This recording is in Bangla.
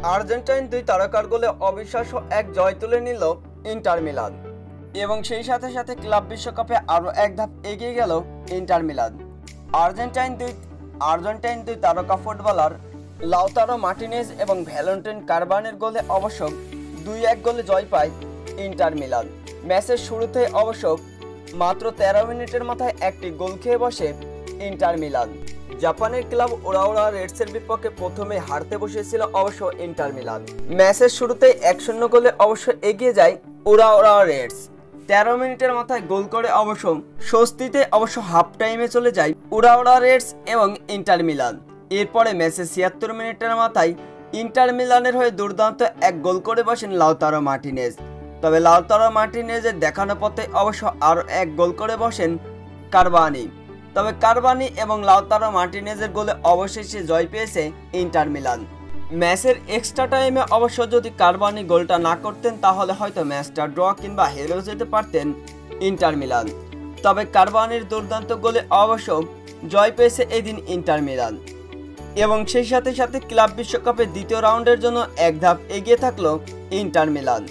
আর্জেন্টাইন দুই তারকার গোলে অবিশ্বাস্য এক জয় তুলে নিল ইন্টার মিলান এবং সেই সাথে সাথে ক্লাব বিশ্বকাপে আরও এক ধাপ এগিয়ে গেল ইন্টার মিলান। আর্জেন্টাইন দুই তারকা ফুটবলার লাউতারো মার্টিনেজ এবং ভ্যালেন্টিন কারবানের গোলে অবশ্য 2-1 গোলে জয় পায় ইন্টার মিলান। ম্যাচের শুরুতে অবশ্য মাত্র 13 মিনিটের মাথায় একটি গোল খেয়ে বসে ইন্টার মিলান। জাপানের ক্লাব ওরাওরা রেডসের বিপক্ষে প্রথমে হারতে বসেছিল অবশ্য ইন্টার মিলান। ম্যাচের শুরুতেই 1-0 গোলে অবশ্য এগিয়ে যায় ওরাওরা রেডস। 13 মিনিটের মাথায় গোল করে অবশ্য স্বস্তিতে অবশ্য হাফ টাইমে চলে যায় ওরাওরা রেডস এবং ইন্টার মিলান। এরপরে ম্যাচের 76 মিনিটের মাথায় ইন্টার মিলানের হয়ে দুর্দান্ত এক গোল করে বসেন লাউতারো মার্টিনেজ। তবে লাউতারো মার্টিনেজের দেখানো পথে অবশ্য আরও এক গোল করে বসেন কারবানি। তবে কারবানি এবং লাউতারো মার্টিনেজের গোলে অবশেষে জয় পেয়েছে ইন্টার মিলান। ম্যাচের এক্সট্রা টাইমে অবশ্য যদি কারবানি গোলটা না করতেন তাহলে হয়তো ম্যাচটা ড্র কিংবা হেরেও যেতে পারতেন ইন্টার মিলান। তবে কারবানির দুর্দান্ত গোলে অবশ্য জয় পেয়েছে এদিন ইন্টার মিলান এবং সেই সাথে সাথে ক্লাব বিশ্বকাপের দ্বিতীয় রাউন্ডের জন্য এক ধাপ এগিয়ে থাকলো ইন্টার মিলান।